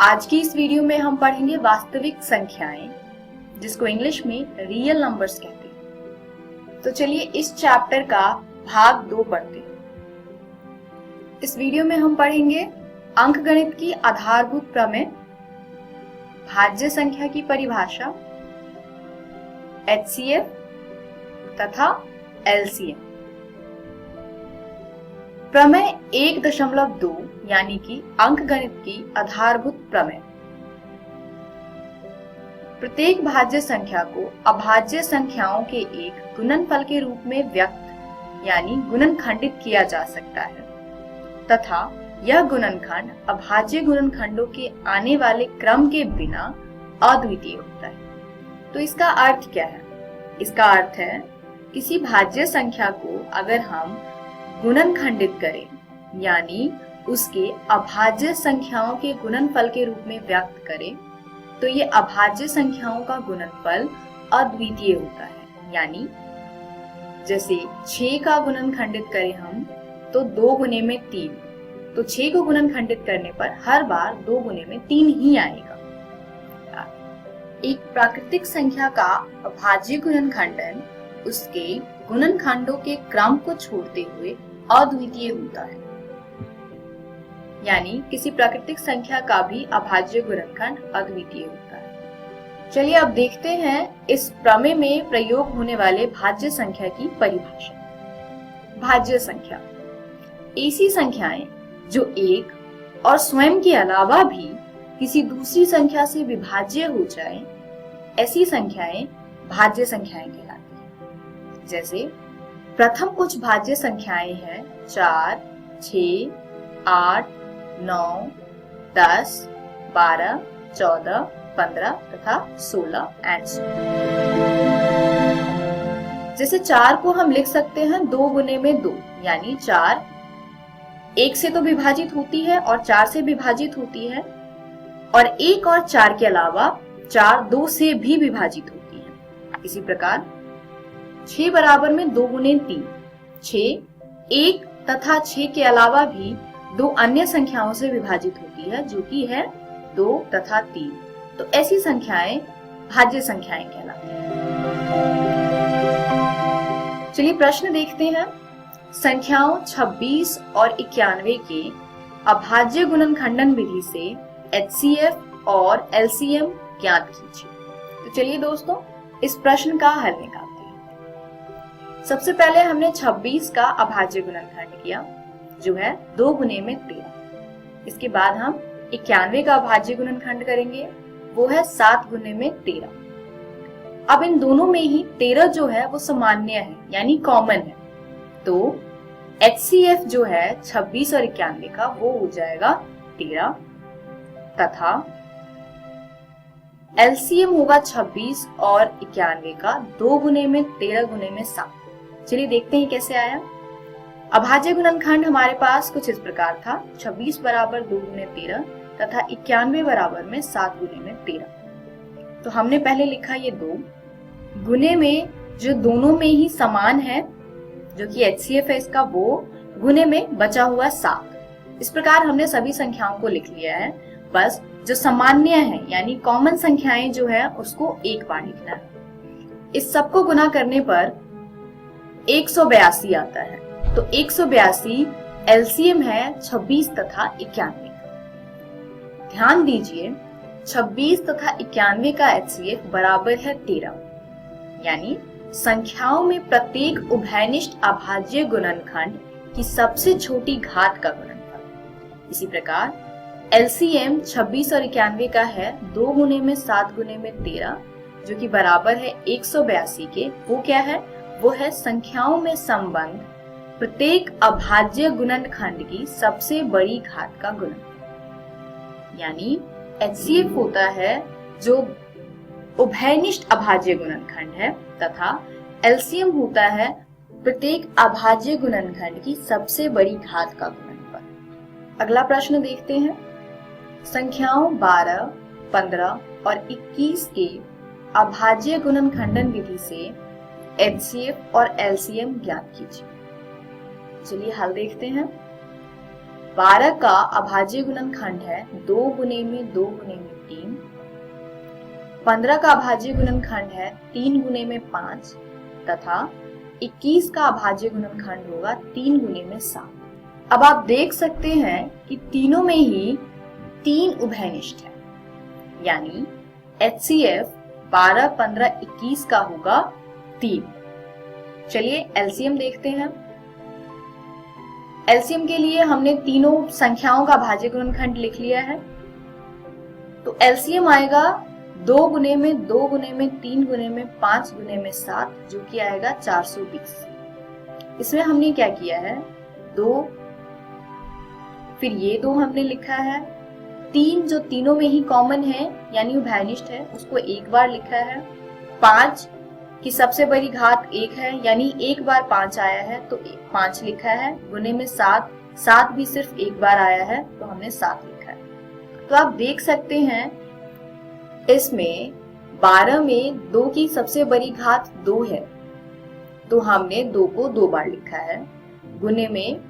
आज की इस वीडियो में हम पढ़ेंगे वास्तविक संख्याएं, जिसको इंग्लिश में रियल नंबर्स कहते हैं। तो चलिए इस चैप्टर का भाग 2 पढ़ते हैं। इस वीडियो में हम पढ़ेंगे अंकगणित की आधारभूत प्रमेय, भाज्य संख्या की परिभाषा, HCF तथा LCM। प्रमेय 1.2 यानी कि अंकगणित की आधारभूत प्रमेय। प्रत्येक भाज्य संख्या को अभाज्य संख्याओं के एक गुणनफल के रूप में व्यक्त यानी गुणनखंडित किया जा सकता है तथा यह गुणनखंड अभाज्य गुणनखंडों के आने वाले क्रम के बिना अद्वितीय होता है। तो इसका अर्थ क्या है? इसका अर्थ है किसी भाज्य संख्या को अगर हम गुणनखंडित करें यानी उसके अभाज्य संख्याओं के गुणनफल के रूप में व्यक्त करें तो ये अभाज्य संख्याओं का गुणनफल अद्वितीय होता है। यानी जैसे 6 का गुणनखंडित करें हम तो 2 गुने में 3, तो 6 को गुणनखंडित करने पर हर बार 2 गुने में 3 ही आएगा। एक प्राकृतिक संख्या का अभाज्य गुणनखंडन उसके गुणनखंडों के क्रम को छोड़ते हुए अद्वितीय होता है। यानी किसी प्राकृतिक संख्या का भी अभाज्य गुणनखंड अद्वितीय होता है। चलिए अब देखते हैं इस प्रमेय में प्रयोग होने वाले भाज्य संख्या की परिभाषा। भाज्य संख्या ऐसी संख्याएं जो एक और स्वयं के अलावा भी किसी दूसरी संख्या से विभाज्य हो जाए, ऐसी संख्याएं भाज्य संख्याएं कहलाती हैं। जैसे प्रथम कुछ भाज्य संख्याएं हैं 4, 6, 8, 9, 10, 12, 14, 15 तथा 16 एंड सो। जैसे 4 को हम लिख सकते हैं 2 गुने में 2 यानी 4 1 से तो विभाजित होती है और 4 से विभाजित होती है, और 1 और 4 के अलावा 4 2 से भी विभाजित होती है। इसी प्रकार 6 बराबर में 2 गुने 3, 6 1 तथा 6 के अलावा भी 2 अन्य संख्याओं से विभाजित होती है जो कि है 2 तथा 3। तो ऐसी संख्याएं भाज्य संख्याएं कहलाती हैं। चलिए प्रश्न देखते हैं। संख्याओं 26 और 91 के अभाज्य गुणनखंडन विधि से HCF और LCM ज्ञात कीजिए। तो चलिए दोस्तों इस प्रश्न का हल निकालते हैं। सबसे पहले हमने 26 का अभाज्य गुणनखंड किया जो है 2 गुने में 13। इसके बाद हम 91 का अभाज्य गुणनखंड करेंगे, वो है 7 गुने में 13। अब इन दोनों में ही 13 जो है वो सामान्य है यानी कॉमन है, तो HCF जो है 26 और 91 का वो हो जाएगा 13 तथा LCM होगा 26 और 91 का 2 गुने में 13 गुने में 7। चलिए देखते हैं कैसे आया। अभाज्य गुणनखंड हमारे पास कुछ इस प्रकार था, 26 बराबर 2 गुने 13 तथा 91 बराबर में 7 गुने में 13। तो हमने पहले लिखा ये 2 गुने में जो दोनों में ही समान है जो कि HCF है इसका, वो गुने में बचा हुआ 7। इस प्रकार हमने सभी संख्याओं को लिख लिया है। बस जो सामान्य है यानी कॉमन संख्याएं जो है उसको एक बार लिखना है। इस सबको गुना करने पर 182 आता है। तो 182 LCM है 26 तथा 91 का। ध्यान दीजिए 26 तथा 91 का HCF बराबर है 13, यानी संख्याओं में प्रत्येक उभयनिष्ठ अभाज्य गुणनखंड की सबसे छोटी घात का गुणनफल। इसी प्रकार LCM 26 और 91 का है 2 गुने में 7 गुने में 13 जो कि बराबर है 182 के। वो क्या है? वो है संख्याओं में संबंध प्रत्येक अभाज्य गुणनखंड की सबसे बड़ी घात का गुणनफल। यानी HCF होता है जो उभयनिष्ठ अभाज्य गुणनखंड है तथा LCM होता है प्रत्येक अभाज्य गुणनखंड की सबसे बड़ी घात का गुणनफल। अगला प्रश्न देखते हैं। संख्याओं 12, 15 और 21 के अभाज्य गुणनखंडन विधि से HCF और LCM ज्ञात कीजिए। चलिए हल देखते हैं। 12 का अभाज्य गुणनखंड है 2 गुने में 2 गुने में 3। 15 का अभाज्य गुणनखंड है 3 गुने में 5 तथा 21 का अभाज्य गुणनखंड होगा 3 गुने में 7। अब आप देख सकते हैं कि तीनों में ही 3 उभयनिष्ठ है, यानी HCF 12, 15, 21 का होगा 3। चलिए एलसीएम देखते हैं। एलसीएम के लिए हमने तीनों संख्याओं का भाज्य गुणनखंड लिख लिया है, तो एलसीएम आएगा 2 गुने में 2 गुने में 3 गुने में 5 गुने में 7, जो कि आएगा 420। इसमें हमने क्या किया है, 2, फिर ये 2 हमने लिखा है, 3 जो तीनों में ही कॉमन है यानी उभयनिष्ठ है उसको एक बार लिखा है, 5 की सबसे बड़ी घात 1 है यानी एक बार 5 आया है तो 5 लिखा है, गुने में 7 भी सिर्फ एक बार आया है तो हमने 7 लिखा है। तो आप देख सकते हैं इसमें 12 में 2 की सबसे बड़ी घात 2 है तो हमने 2 को 2 बार लिखा है, गुने में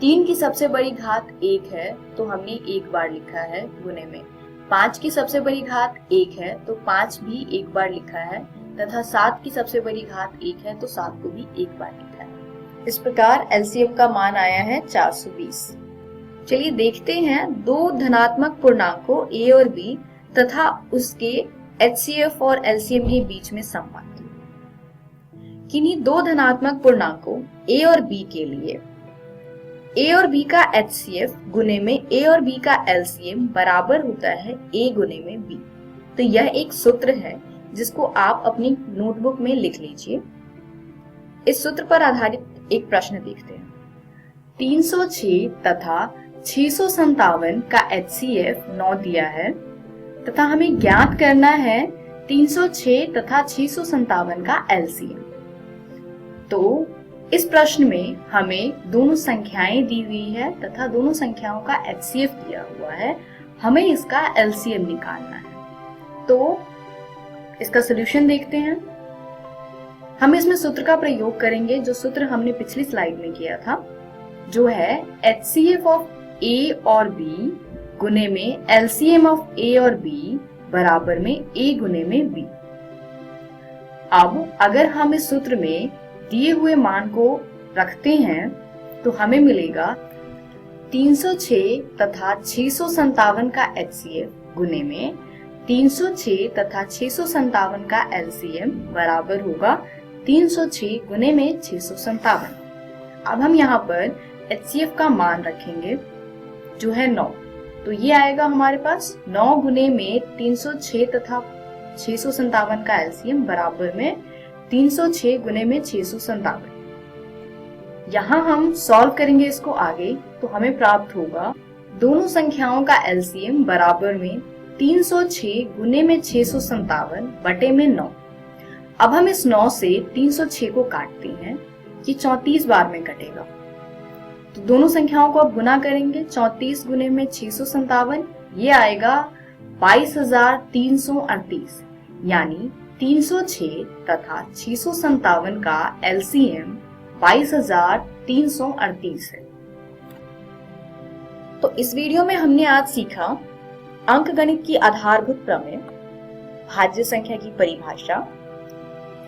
3 की सबसे बड़ी घात 1 है तो हमने 1 बार लिखा है, गुने में 5 की सबसे बड़ी घात 1 है तो 5 भी एक बार लिखा है, तथा 7 की सबसे बड़ी घात 1 है तो 7 को भी एक बार लिखा है। इस प्रकार एलसीएम का मान आया है 420। चलिए देखते हैं दो धनात्मक पूर्णांकों a और b तथा उसके HCF और LCM के बीच में संबंध। किन्हीं दो धनात्मक पूर्णांकों a और b के लिए a और b का HCF गुने में a और b का LCM बराबर होता है a गुने में b। तो यह एक सूत्र है जिसको आप अपनी नोटबुक में लिख लीजिए। इस सूत्र पर आधारित एक प्रश्न देखते हैं। 306 तथा 657 का HCF 9 दिया है तथा हमें ज्ञात करना है 306 तथा 657 का LCM। तो इस प्रश्न में हमें दोनों संख्याएं दी हुई है तथा दोनों संख्याओं का HCF दिया हुआ है, हमें इसका LCM निकालना है। तो इसका सॉल्यूशन देखते हैं। हम इसमें सूत्र का प्रयोग करेंगे जो सूत्र हमने पिछली स्लाइड में किया था, जो है HCF ऑफ A और B गुने में LCM ऑफ A और B बराबर में A गुने में B। अब अगर हम इस सूत्र में दिए हुए मान को रखते हैं तो हमें मिलेगा 306 तथा 657 का HCF गुने में 306 तथा 657 का LCM बराबर होगा 306 गुने में 657। अब हम यहाँ पर HCF का मान रखेंगे जो है 9, तो ये आएगा हमारे पास 9 गुने में 306 तथा 657 का LCM बराबर में 306 गुने में 657। यहाँ हम सॉल्व करेंगे इसको आगे तो हमें प्राप्त होगा दोनों संख्याओं का LCM बराबर में 306 गुने में 657 बटे में 9। अब हम इस 9 से 306 को काटते हैं, ये 34 बार में कटेगा। तो दोनों संख्याओं को अब गुना करेंगे, 34 गुने में 657 ये आएगा 22,338, यानी 306 तथा 657 का LCM 22,338 है। तो इस वीडियो में हमने आज सीखा अंकगणित की आधारभूत प्रमेय, भाज्य संख्या की परिभाषा,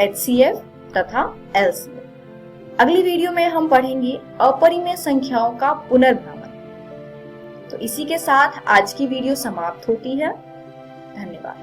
HCF तथा LCM। अगली वीडियो में हम पढ़ेंगे अपरिमेय संख्याओं का पुनर्भ्रमण। तो इसी के साथ आज की वीडियो समाप्त होती है। धन्यवाद।